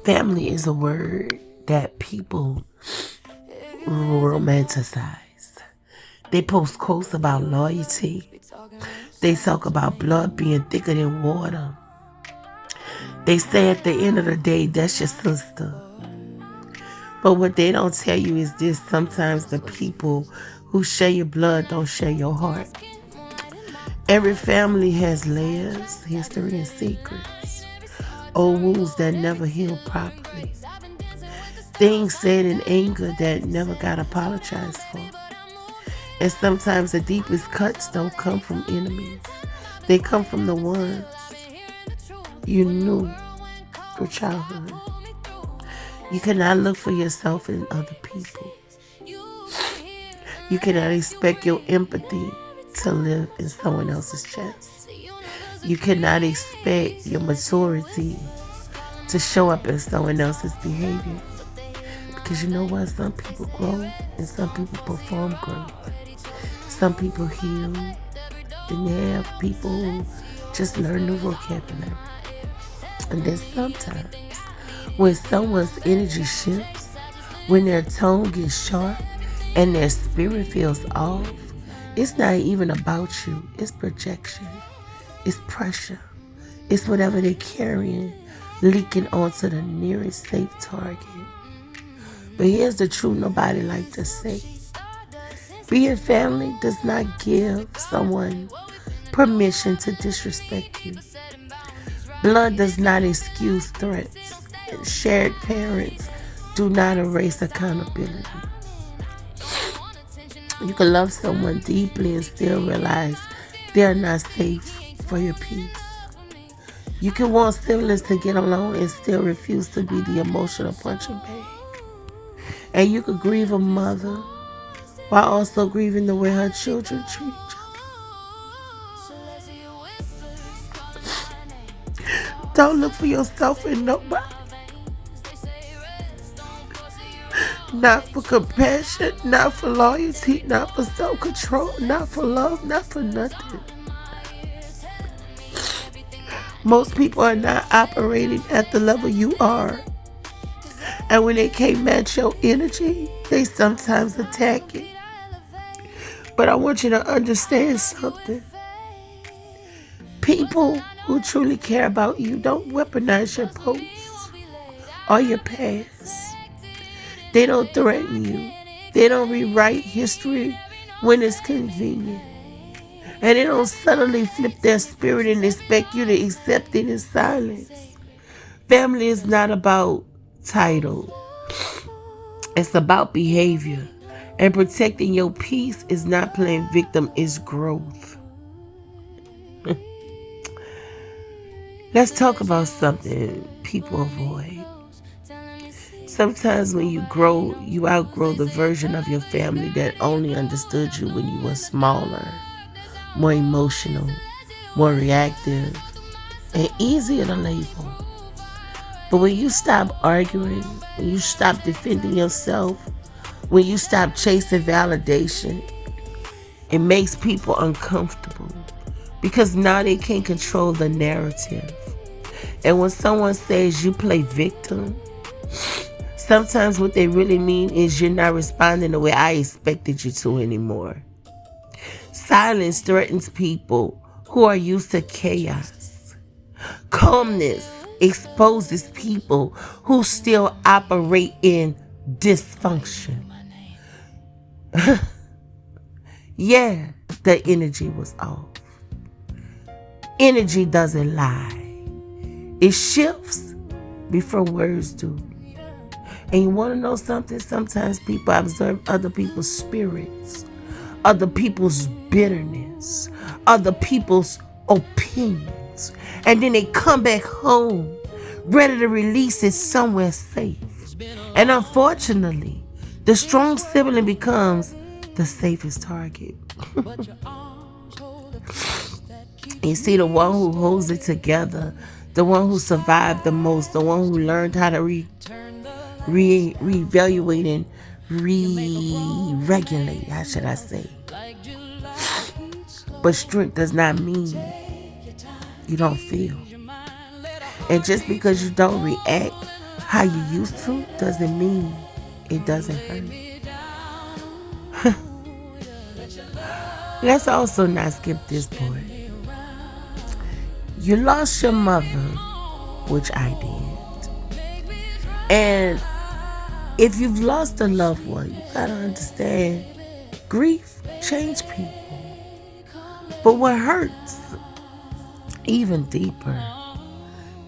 Family is a word that people romanticize. They post quotes about loyalty. They talk about blood being thicker than water. They say at the end of the day, that's your sister. But what they don't tell you is this: sometimes the people who share your blood don't share your heart. Every family has layers, history, and secrets. Old wounds that never healed properly. Things said in anger that never got apologized for. And sometimes the deepest cuts don't come from enemies. They come from the ones you knew through childhood. You cannot look for yourself in other people. You cannot expect your empathy to live in someone else's chest. You cannot expect your maturity to show up in someone else's behavior. Because you know what? Some people grow and some people perform growth. Some people heal. Then you have people who just learn new vocabulary. And then sometimes when someone's energy shifts, when their tone gets sharp and their spirit feels off, it's not even about you. It's projection. It's pressure. It's whatever they're carrying leaking onto the nearest safe target. But here's the truth nobody likes to say. Being family does not give someone permission to disrespect you. Blood does not excuse threats. And shared parents do not erase accountability. You can love someone deeply and still realize they are not safe for your peace. You can want siblings to get along and still refuse to be the emotional punching bag. And you could grieve a mother while also grieving the way her children treat each other. Don't look for yourself in nobody. Not for compassion, not for loyalty, not for self-control, not for love, not for nothing. Most people are not operating at the level you are. And when they can't match your energy, they sometimes attack it. But I want you to understand something. People who truly care about you don't weaponize your posts or your past. They don't threaten you. They don't rewrite history when it's convenient. And they don't suddenly flip their spirit and expect you to accept it in silence. Family is not about title. It's about behavior. And protecting your peace is not playing victim, it's growth. Let's talk about something people avoid. Sometimes when you grow, you outgrow the version of your family that only understood you when you were smaller, more emotional, more reactive, and easier to label. But when you stop arguing, when you stop defending yourself, when you stop chasing validation, it makes people uncomfortable because now they can't control the narrative. And when someone says you play victim, sometimes what they really mean is you're not responding the way I expected you to anymore. Silence threatens people who are used to chaos. Calmness exposes people who still operate in dysfunction. Yeah, the energy was off. Energy doesn't lie. It shifts before words do. And you want to know something? Sometimes people observe other people's spirits, other people's bitterness, other people's opinions. And then they come back home ready to release it somewhere safe. And unfortunately, the strong sibling becomes the safest target. You see, the one who holds it together, the one who survived the most, the one who learned how to reevaluate and re-regulate, how should I say. But strength does not mean you don't feel. And just because you don't react how you used to doesn't mean it doesn't hurt. Let's also not skip this part. You lost your mother, which I did. And if you've lost a loved one, you gotta understand grief changes people. But what hurts even deeper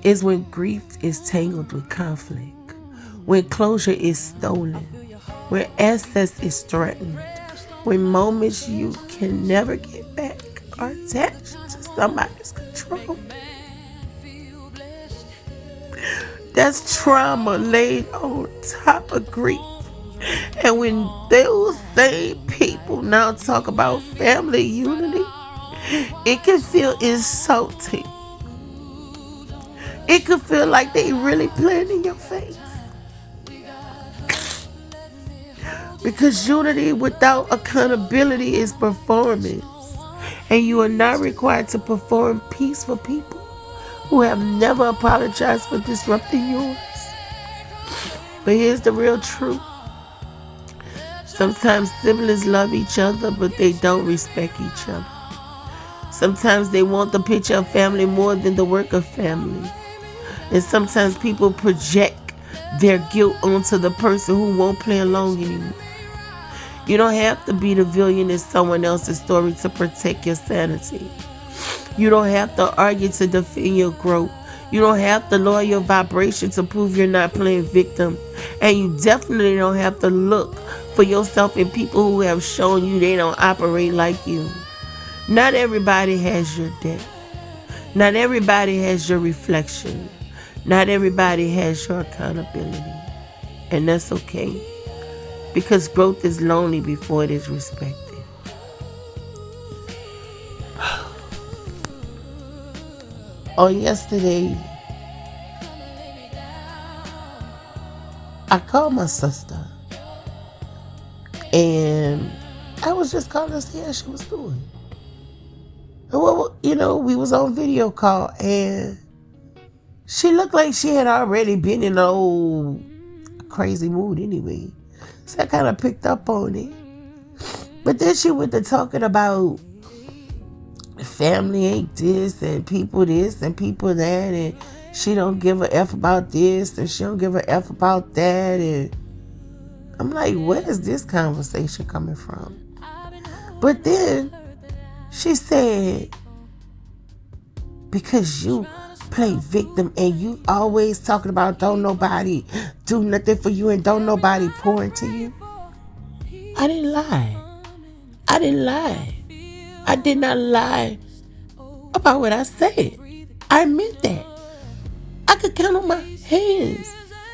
is when grief is tangled with conflict, when closure is stolen, when access is threatened, when moments you can never get back are attached to somebody's control. That's trauma laid on top of grief. And when those same people now talk about family unity, it can feel insulting. It could feel like they really playing in your face. Because unity without accountability is performance. And you are not required to perform peace for people who have never apologized for disrupting yours. But here's the real truth. Sometimes siblings love each other, but they don't respect each other. Sometimes they want the picture of family more than the work of family. And sometimes people project their guilt onto the person who won't play along anymore. You don't have to be the villain in someone else's story to protect your sanity. You don't have to argue to defend your growth. You don't have to lower your vibration to prove you're not playing victim. And you definitely don't have to look for yourself in people who have shown you they don't operate like you. Not everybody has your depth. Not everybody has your reflection. Not everybody has your accountability. And that's okay. Because growth is lonely before it is respected. On yesterday, I called my sister. And I was just calling to see how she was doing. And well, we was on video call. And she looked like she had already been in an old crazy mood anyway. So I kind of picked up on it. But then she went to talking about family ain't this and people this and people that, and she don't give a F about this and she don't give a F about that. And I'm like, where is this conversation coming from? But then she said, because you play victim and you always talking about don't nobody do nothing for you and don't nobody pour into you. I didn't lie. I didn't lie. I did not lie about what I said. I meant that. I could count on my hands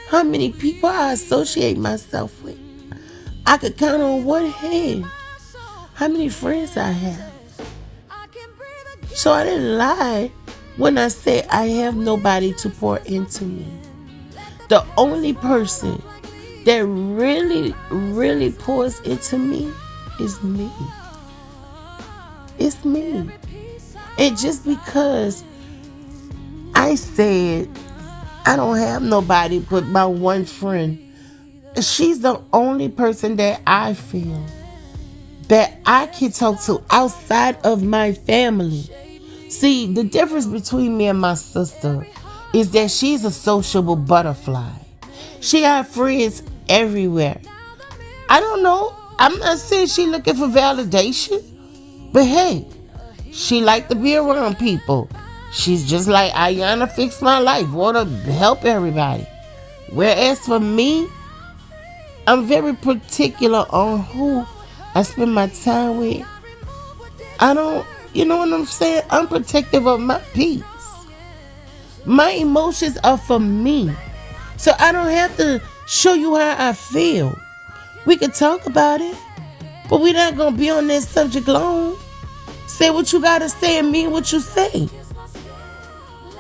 how many people I associate myself with. I could count on one hand how many friends I have. So I didn't lie when I said I have nobody to pour into me. The only person that really, really pours into me is me. It's me. And just because I said I don't have nobody but my one friend, she's the only person that I feel that I can talk to outside of my family. See, the difference between me and my sister is that she's a sociable butterfly. She got friends everywhere. I don't know. I'm not saying she looking for validation. But hey, she like to be around people. She's just like Ayana Fix My Life. Want to help everybody. Whereas for me, I'm very particular on who I spend my time with. I don't, you know what I'm saying? I'm protective of my peace. My emotions are for me. So I don't have to show you how I feel. We can talk about it, but we're not going to be on that subject long. Say what you got to say and mean what you say.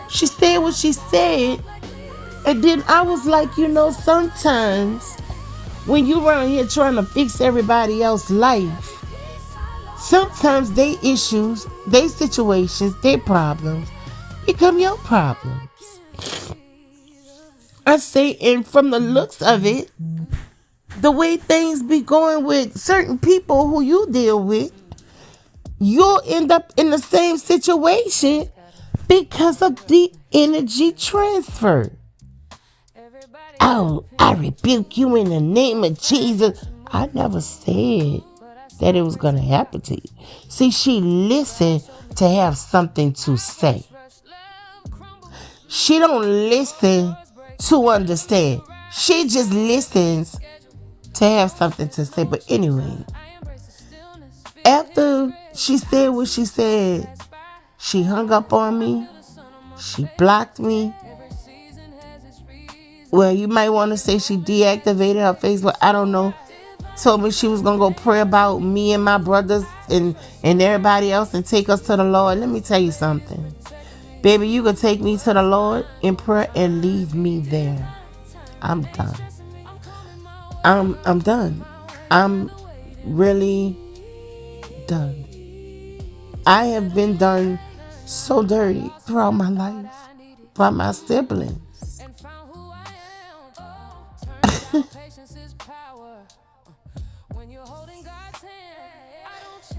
She said what she said. And then I was like, sometimes when you around here trying to fix everybody else's life, sometimes they issues, they situations, their problems become your problems. I say, and from the looks of it, the way things be going with certain people who you deal with, you'll end up in the same situation because of the energy transfer. Oh, I rebuke you in the name of Jesus. I never said that it was going to happen to you. See, she listened to have something to say. She don't listen to understand. She just listens to have something to say. But anyway, after she said what she said, she hung up on me. She blocked me. Well, you might want to say she deactivated her Facebook. I don't know. Told me she was going to go pray about me and my brothers and everybody else and take us to the Lord. Let me tell you something. Baby, you can take me to the Lord in prayer and leave me there. I'm done. I'm done. I'm really done. I have been done so dirty throughout my life by my siblings.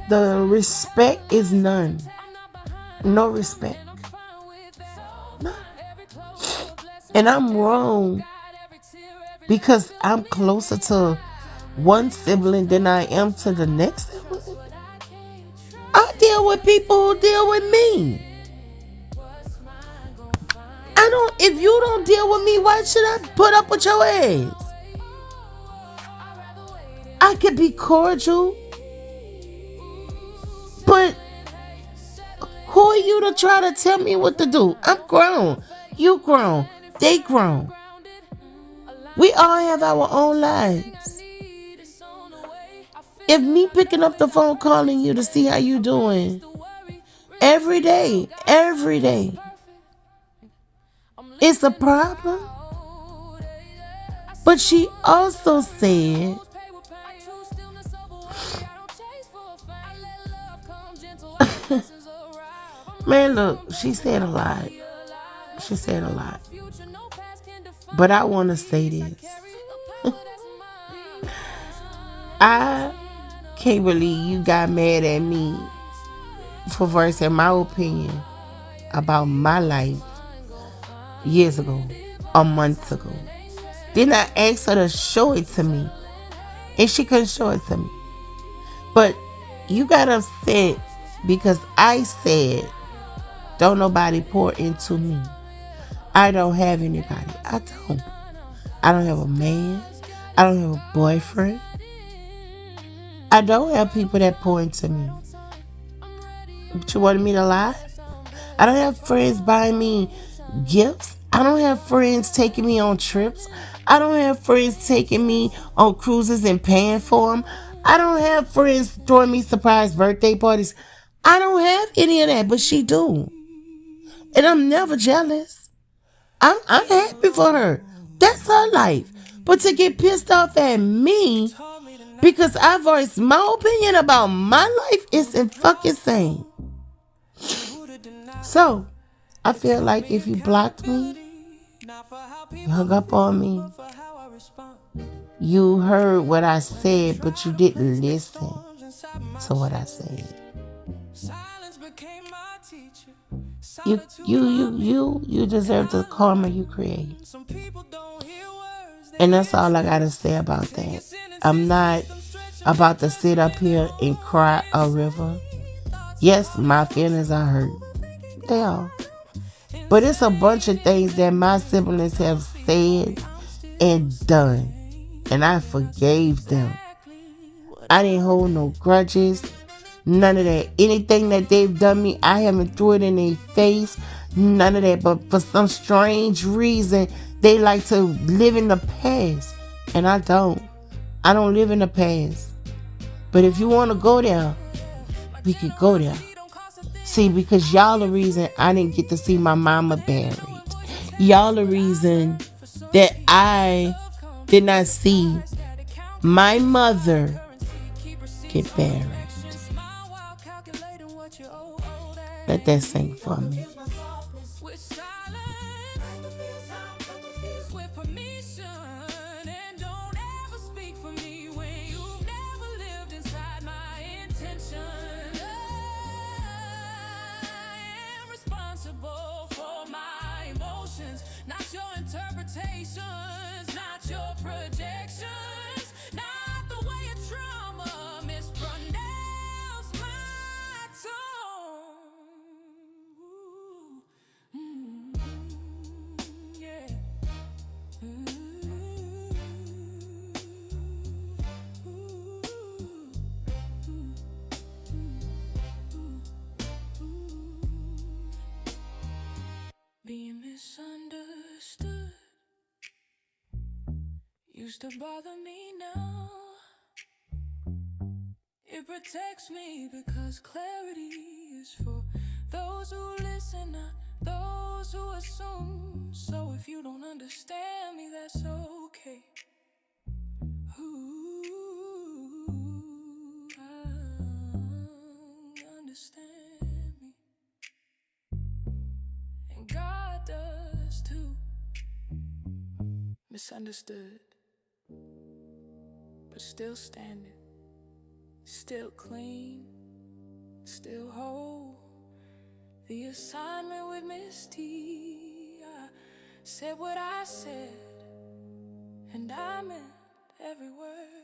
The respect is none. No respect. None. And I'm wrong because I'm closer to one sibling than I am to the next sibling. I deal with people who deal with me. If you don't deal with me, why should I put up with your ass? I could be cordial, but who are you to try to tell me what to do? I'm grown. You grown. They grown. We all have our own lives. If me picking up the phone calling you to see how you doing every day, it's a problem. But she also said, man, look, she said a lot. She said a lot. But I want to say this. I can't believe you got mad at me for voicing my opinion about my life years ago or months ago. Then I asked her to show it to me, and she couldn't show it to me. But you got upset because I said, don't nobody pour into me. I don't have anybody. I don't. I don't have a man. I don't have a boyfriend. I don't have people that pour into me. But you wanted me to lie? I don't have friends buying me gifts. I don't have friends taking me on trips. I don't have friends taking me on cruises and paying for them. I don't have friends throwing me surprise birthday parties. I don't have any of that, but she do. And I'm never jealous. I'm happy for her. That's her life. But to get pissed off at me because I voiced my opinion about my life is insane. So, I feel like if you blocked me, you hung up on me, you heard what I said, but you didn't listen to what I said. You deserve the karma you create. And that's all I gotta say about that. I'm not about to sit up here and cry a river. Yes, my feelings are hurt. They are. But it's a bunch of things that my siblings have said and done. And I forgave them. I didn't hold no grudges. None of that. Anything that they've done me, I haven't threw it in their face. None of that. But for some strange reason, they like to live in the past. And I don't. I don't live in the past. But if you want to go there, we could go there. See, because y'all the reason I didn't get to see my mama buried. Y'all the reason that I did not see my mother get buried. Let that sing for me. emotions, not your interpretations, not your projections, not the way a trauma mispronounced my tone. Ooh. Yeah. Being misunderstood used to bother me now. It protects me because clarity is for those who listen, not those who assume. So if you don't understand me, that's okay. Ooh, understand me. And God does too. Misunderstood, but still standing, still clean, still whole. The assignment with Miss T, I said what I said, and I meant every word.